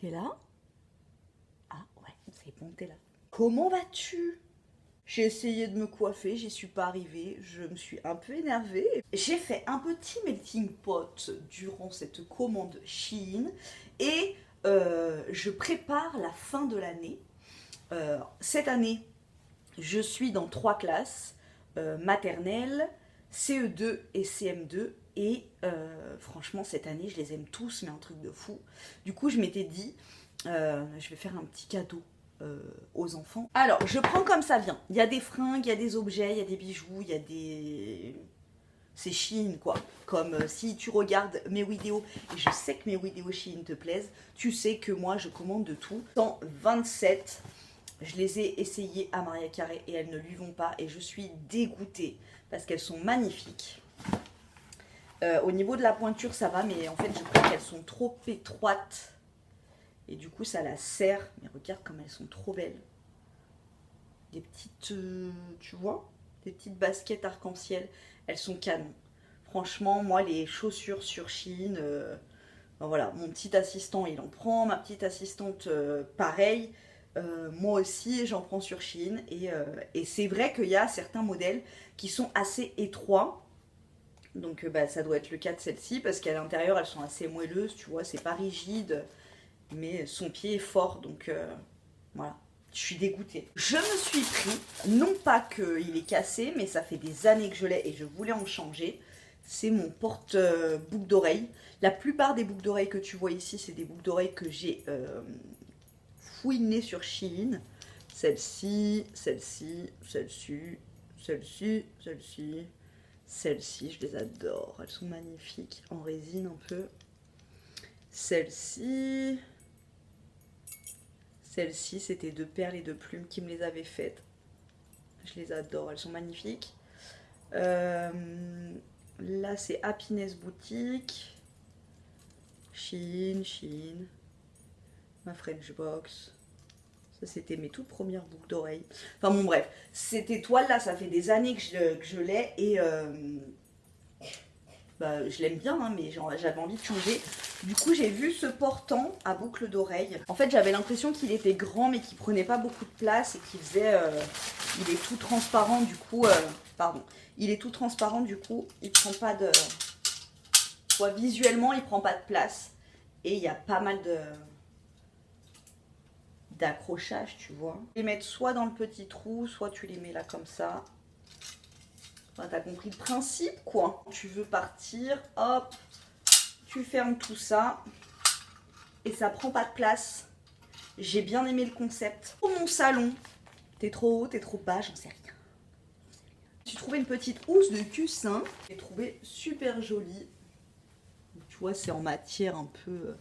T'es là? Ah ouais, c'est bon, t'es là. Comment vas-tu? J'ai essayé de me coiffer, j'y suis pas arrivée, je me suis un peu énervée. J'ai fait un petit melting pot durant cette commande Shein et je prépare la fin de l'année. Cette année, je suis dans 3 classes, maternelle, CE2 et CM2. Et franchement, cette année, je les aime tous, mais un truc de fou. Du coup, je m'étais dit, je vais faire un petit cadeau aux enfants. Alors, je prends comme ça vient. Il y a des fringues, il y a des objets, il y a des bijoux, il y a des... C'est Shein, quoi. Comme si tu regardes mes vidéos, et je sais que mes vidéos Shein te plaisent, tu sais que moi, je commande de tout. 127, je les ai essayées à Maria Carré et elles ne lui vont pas. Et je suis dégoûtée parce qu'elles sont magnifiques. Au niveau de la pointure, ça va, mais en fait, je crois qu'elles sont trop étroites. Et du coup, ça la serre. Mais regarde comme elles sont trop belles. Des petites, tu vois, des petites baskets arc-en-ciel. Elles sont canon. Franchement, moi, les chaussures sur Shein, ben voilà, mon petit assistant, il en prend. Ma petite assistante, pareil. Moi aussi, j'en prends sur Shein. Et c'est vrai qu'il y a certains modèles qui sont assez étroits. Donc bah, ça doit être le cas de celle-ci parce qu'à l'intérieur elles sont assez moelleuses, tu vois, c'est pas rigide, mais son pied est fort, donc voilà. Je suis dégoûtée. Je me suis pris, non pas qu'il est cassé, mais ça fait des années que je l'ai et je voulais en changer. C'est mon porte-boucle d'oreille. La plupart des boucles d'oreilles que tu vois ici, c'est des boucles d'oreilles que j'ai fouinées sur Shein. Celle-ci, celle-ci, celle-ci, celle-ci, celle-ci. Celles-ci, je les adore. Elles sont magnifiques, en résine un peu. Celle-ci... Celle-ci, c'était de perles et de plumes qui me les avaient faites. Je les adore, elles sont magnifiques. Là, c'est Happiness Boutique. Shein, Shein. Ma French Box. Ça, c'était mes toutes premières boucles d'oreilles. Enfin bon, bref. Cette étoile-là, ça fait des années que je l'ai et... bah, je l'aime bien, hein, mais j'avais envie de changer. Du coup, j'ai vu ce portant à boucle d'oreille. En fait, j'avais l'impression qu'il était grand, mais qu'il prenait pas beaucoup de place et qu'il faisait... il est tout transparent, du coup... pardon. Il est tout transparent, du coup, il prend pas de... Soit visuellement, il prend pas de place. Et il y a pas mal de... d'accrochage, tu vois. Tu les mets soit dans le petit trou, soit tu les mets là comme ça. Enfin, t'as compris le principe, quoi. Tu veux partir, hop, tu fermes tout ça et ça prend pas de place. J'ai bien aimé le concept. Pour mon salon, t'es trop haut, t'es trop bas, j'en sais rien. J'ai trouvé une petite housse de cussin. J'ai trouvé super jolie. Tu vois, c'est en matière un peu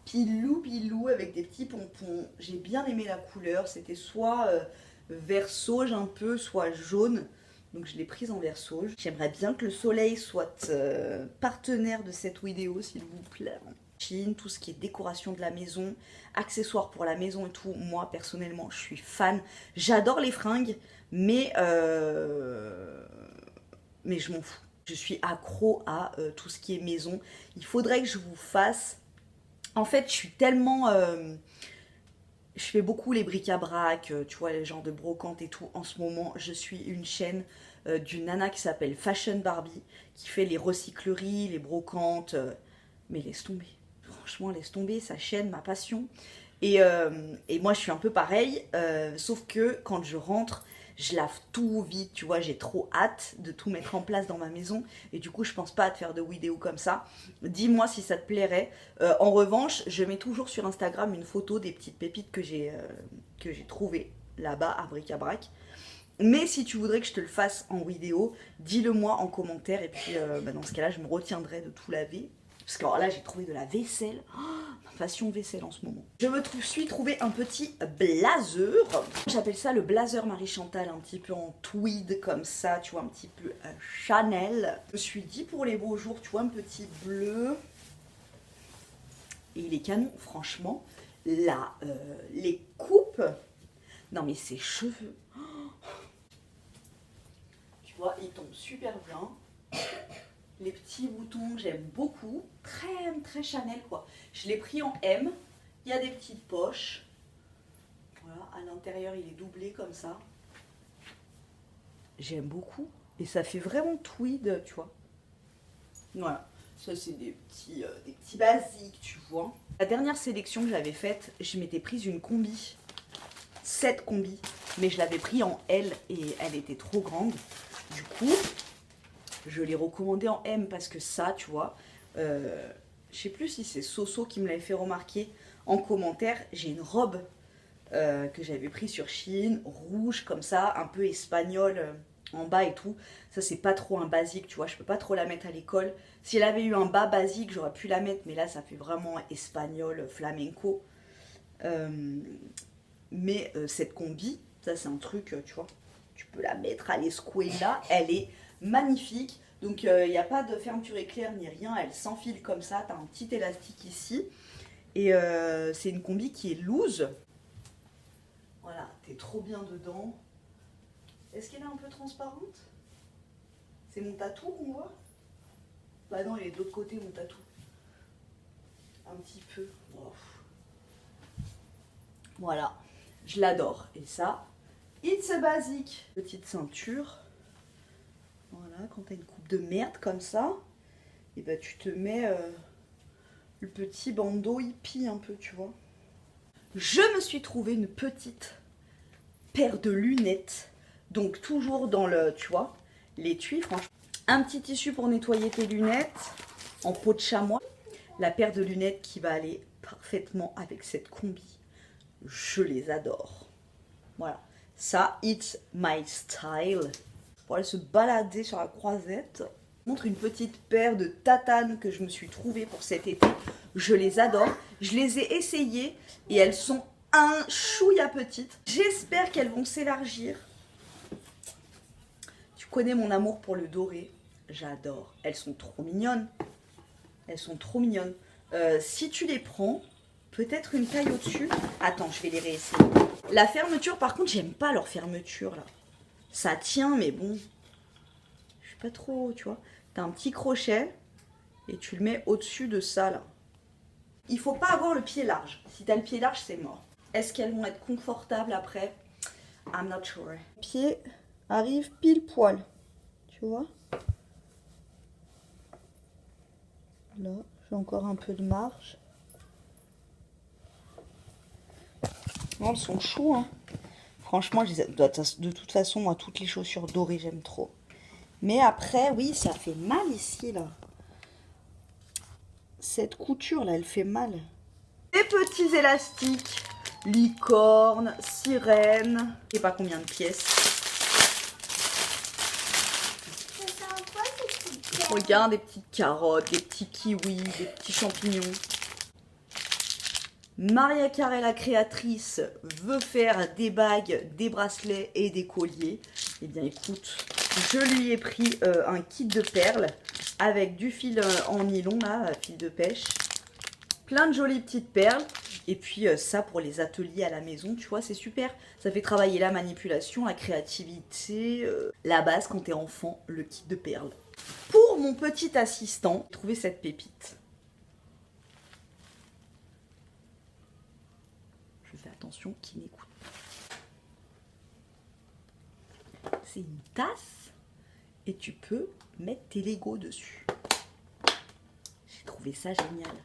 pilou avec des petits pompons. J'ai bien aimé la couleur. C'était soit vert sauge un peu, soit jaune. Donc je l'ai prise en vert sauge. J'aimerais bien que le soleil soit partenaire de cette vidéo, s'il vous plaît. Shein, tout ce qui est décoration de la maison, accessoires pour la maison et tout. Moi, personnellement, je suis fan. J'adore les fringues, mais je m'en fous. Je suis accro à tout ce qui est maison. Il faudrait que je vous fasse... En fait, je suis tellement... je fais beaucoup les bric-à-brac, tu vois, les genres de brocante et tout. En ce moment, je suis une chaîne d'une nana qui s'appelle Fashion Barbie, qui fait les recycleries, les brocantes. Mais laisse tomber. Franchement, laisse tomber, sa chaîne, ma passion. Et moi, je suis un peu pareil, sauf que quand je rentre, je lave tout vite, tu vois, j'ai trop hâte de tout mettre en place dans ma maison. Et du coup, je pense pas à te faire de vidéos comme ça. Dis-moi si ça te plairait. En revanche, je mets toujours sur Instagram une photo des petites pépites que j'ai trouvées là-bas à bric-à-brac. Mais si tu voudrais que je te le fasse en vidéo, dis-le moi en commentaire. Et puis, dans ce cas-là, je me retiendrai de tout laver. Parce que alors là, j'ai trouvé de la vaisselle. Oh, ma passion vaisselle en ce moment. Je me suis trouvé un petit blazer. J'appelle ça le blazer Marie-Chantal, un petit peu en tweed comme ça, tu vois, un petit peu Chanel. Je me suis dit pour les beaux jours, tu vois, un petit bleu. Et il est canon, franchement. Là, les coupes. Non mais ses cheveux. Oh. Tu vois, ils tombent super bien. Les petits boutons, j'aime beaucoup. Très, très Chanel, quoi. Je l'ai pris en M. Il y a des petites poches. Voilà, à l'intérieur, il est doublé comme ça. J'aime beaucoup. Et ça fait vraiment tweed, tu vois. Voilà. Ça, c'est des petits basiques, tu vois. La dernière sélection que j'avais faite, je m'étais prise une combi. 7 combis. Mais je l'avais pris en L et elle était trop grande. Du coup, je l'ai recommandé en M parce que ça, tu vois, je sais plus si c'est Soso qui me l'avait fait remarquer en commentaire. J'ai une robe que j'avais prise sur Shein, rouge comme ça, un peu espagnole en bas et tout. Ça, c'est pas trop un basique, tu vois, je peux pas trop la mettre à l'école. Si elle avait eu un bas basique, j'aurais pu la mettre, mais là, ça fait vraiment espagnol, flamenco. Mais cette combi, ça c'est un truc, tu vois, tu peux la mettre à l'escuela, elle est magnifique. Donc il n'y a pas de fermeture éclair ni rien, elle s'enfile comme ça, tu as un petit élastique ici. Et c'est une combi qui est loose. Voilà, t'es trop bien dedans. Est-ce qu'elle est un peu transparente? C'est mon tatou qu'on voit? Bah non, il est de l'autre côté mon tatou. Un petit peu. Oh. Voilà, je l'adore. Et ça, it's a basique. Petite ceinture. Voilà, quand t'as une coupe de merde comme ça, et bah tu te mets le petit bandeau hippie un peu, tu vois. Je me suis trouvé une petite paire de lunettes. Donc toujours dans le, tu vois, l'étui, franchement. Un petit tissu pour nettoyer tes lunettes en peau de chamois. La paire de lunettes qui va aller parfaitement avec cette combi. Je les adore. Voilà. Ça, it's my style. Pour aller se balader sur la croisette. Je montre une petite paire de tatanes que je me suis trouvée pour cet été. Je les adore. Je les ai essayées et elles sont un chouïa petites. J'espère qu'elles vont s'élargir. Tu connais mon amour pour le doré. J'adore. Elles sont trop mignonnes. Elles sont trop mignonnes. Si tu les prends, peut-être une taille au-dessus. Attends, je vais les réessayer. La fermeture, par contre, j'aime pas leur fermeture là. Ça tient, mais bon. Je suis pas trop, tu vois. T'as un petit crochet et tu le mets au-dessus de ça là. Il faut pas avoir le pied large. Si t'as le pied large, c'est mort. Est-ce qu'elles vont être confortables après? I'm not sure. Le pied arrive pile poil. Tu vois? Là, j'ai encore un peu de marge. Non, elles sont choues, hein. Franchement, de toute façon, moi, toutes les chaussures dorées, j'aime trop. Mais après, oui, ça fait mal ici, là. Cette couture, là, elle fait mal. Des petits élastiques. Licorne, sirène. Je sais pas combien de pièces. Regarde, des petites carottes, des petits kiwis, des petits champignons. Maria Carey, la créatrice, veut faire des bagues, des bracelets et des colliers. Eh bien, écoute, je lui ai pris un kit de perles avec du fil en nylon, là, fil de pêche. Plein de jolies petites perles. Et puis ça pour les ateliers à la maison, tu vois, c'est super. Ça fait travailler la manipulation, la créativité, la base quand t'es enfant, le kit de perles. Pour mon petit assistant, j'ai trouvé cette pépite. Je fais attention qu'il n'écoute pas. C'est une tasse et tu peux mettre tes Legos dessus. J'ai trouvé ça génial.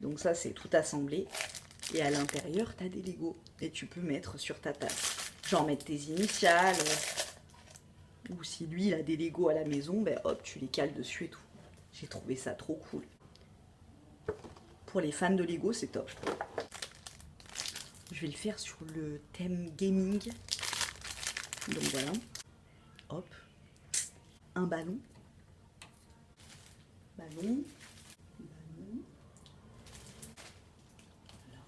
Donc ça, c'est tout assemblé. Et à l'intérieur, tu as des Legos. Et tu peux mettre sur ta tasse. Genre mettre tes initiales. Ou si lui, il a des Legos à la maison, ben hop, tu les cales dessus et tout. J'ai trouvé ça trop cool. Pour les fans de Lego, c'est top. Je vais le faire sur le thème gaming. Donc voilà. Hop. Un ballon. Ballon. Ballon. Voilà.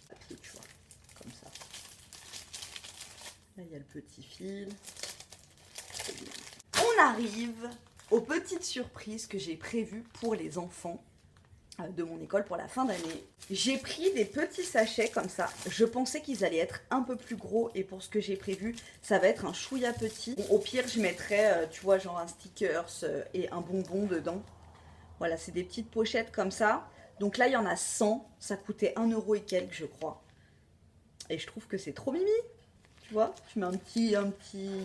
Papier, tu vois. Comme ça. Là, il y a le petit fil. On arrive aux petites surprises que j'ai prévues pour les enfants de mon école pour la fin d'année. J'ai pris des petits sachets comme ça. Je pensais qu'ils allaient être un peu plus gros et pour ce que j'ai prévu, ça va être un chouïa petit. Bon, au pire, je mettrais, tu vois, genre un stickers et un bonbon dedans. Voilà, c'est des petites pochettes comme ça. Donc là, il y en a 100. Ça coûtait 1 € et quelques, je crois. Et je trouve que c'est trop mimi. Tu vois, tu mets un petit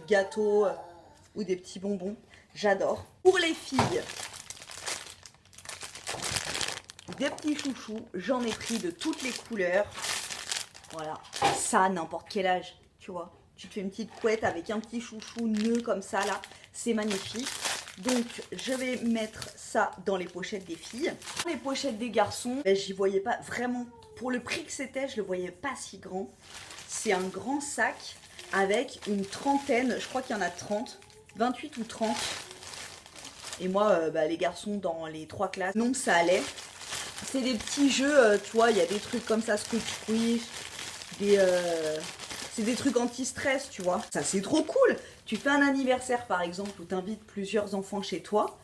gâteau ou des petits bonbons. J'adore. Pour les filles, des petits chouchous. J'en ai pris de toutes les couleurs. Voilà. Ça, n'importe quel âge, tu vois. Tu te fais une petite couette avec un petit chouchou nœud comme ça, là. C'est magnifique. Donc, je vais mettre ça dans les pochettes des filles. Les pochettes des garçons, ben, j'y voyais pas vraiment. Pour le prix que c'était, je le voyais pas si grand. C'est un grand sac avec une trentaine. Je crois qu'il y en a 30. 28 ou 30. Et moi, bah, les garçons dans les 3 classes. Donc, ça allait. C'est des petits jeux, tu vois. Il y a des trucs comme ça, Scotch Squish. C'est des trucs anti-stress, tu vois. Ça, c'est trop cool. Tu fais un anniversaire, par exemple, où tu invites plusieurs enfants chez toi.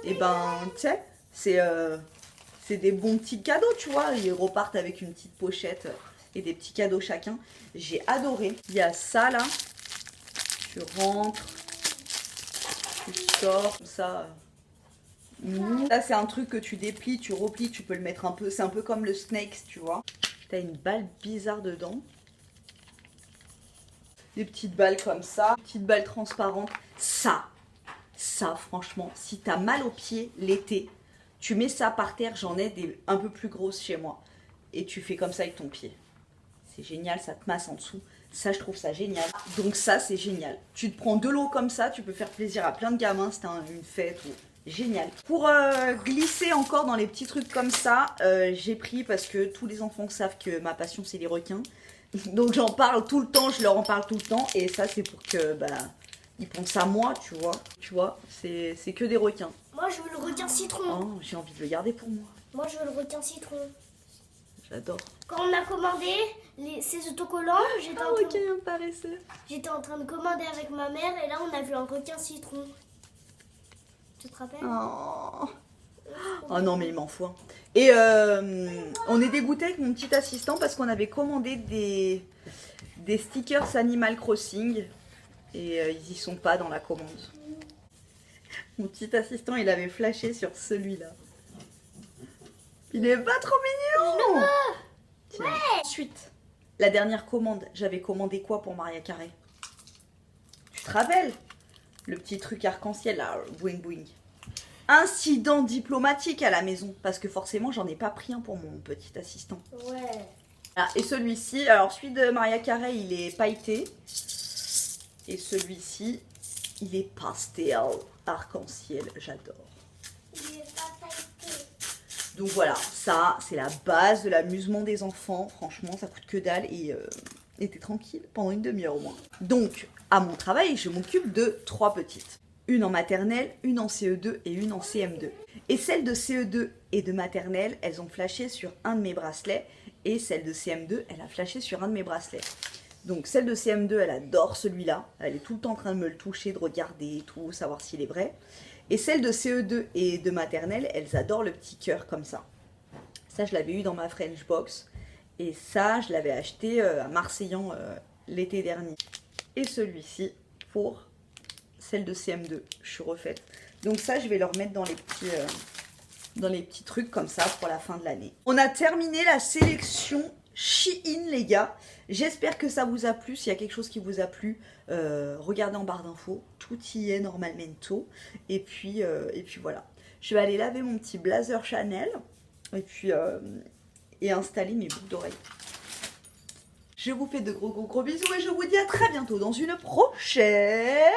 Et ben, tu sais, c'est des bons petits cadeaux, tu vois. Ils repartent avec une petite pochette et des petits cadeaux chacun. J'ai adoré. Il y a ça, là. Tu rentres. Tu sors, comme ça. Là, c'est un truc que tu déplies, tu replies, tu peux le mettre un peu. C'est un peu comme le Snakes, tu vois. T'as une balle bizarre dedans. Des petites balles comme ça, petites balles transparentes. Ça, franchement, si t'as mal aux pieds l'été, tu mets ça par terre. J'en ai des un peu plus grosses chez moi. Et tu fais comme ça avec ton pied. C'est génial, ça te masse en dessous. Ça, je trouve ça génial. Donc ça, c'est génial. Tu te prends de l'eau comme ça, tu peux faire plaisir à plein de gamins. C'était une fête ou... Génial. Pour glisser encore dans les petits trucs comme ça, j'ai pris, parce que tous les enfants savent que ma passion, c'est les requins. Donc j'en parle tout le temps, je leur en parle tout le temps. Et ça, c'est pour que bah, ils pensent à moi, tu vois. Tu vois, c'est que des requins. Moi, je veux le requin citron. Oh, j'ai envie de le garder pour moi. Moi, je veux le requin citron. J'adore. Quand on a commandé ces autocollants, j'étais en train de commander avec ma mère. Et là, on a vu un requin citron. Tu te rappelles? Oh non, mais il m'en faut un. Et on est dégoûté avec mon petit assistant parce qu'on avait commandé des stickers Animal Crossing et ils y sont pas dans la commande. Mon petit assistant, il avait flashé sur celui-là. Il est pas trop mignon. Tiens. Ouais. Ensuite, la dernière commande, j'avais commandé quoi pour Maria Carré? Tu te rappelles? Le petit truc arc-en-ciel là, boing boing. Incident diplomatique à la maison, parce que forcément j'en ai pas pris un pour mon petit assistant. Ouais. Ah, et celui-ci, alors celui de Maria Carré, il est pailleté. Et celui-ci, il est pastel, arc-en-ciel, j'adore. Il est pas pailleté. Donc voilà, ça c'est la base de l'amusement des enfants. Franchement, ça coûte que dalle et t'es tranquille pendant une demi-heure au moins. Donc, à mon travail, je m'occupe de 3 petites. Une en maternelle, une en CE2 et une en CM2. Et celle de CE2 et de maternelle, elles ont flashé sur un de mes bracelets. Et celle de CM2, elle a flashé sur un de mes bracelets. Donc celle de CM2, elle adore celui-là. Elle est tout le temps en train de me le toucher, de regarder et tout, savoir s'il est vrai. Et celle de CE2 et de maternelle, elles adorent le petit cœur comme ça. Ça, je l'avais eu dans ma French Box. Et ça, je l'avais acheté à Marseillan l'été dernier. Et celui-ci pour celle de CM2. Je suis refaite. Donc ça, je vais le remettre dans les petits trucs comme ça pour la fin de l'année. On a terminé la sélection Shein, les gars. J'espère que ça vous a plu. S'il y a quelque chose qui vous a plu, regardez en barre d'infos. Tout y est normalement. Et puis voilà. Je vais aller laver mon petit blazer Chanel. Et puis et installer mes boucles d'oreilles. Je vous fais de gros bisous et je vous dis à très bientôt dans une prochaine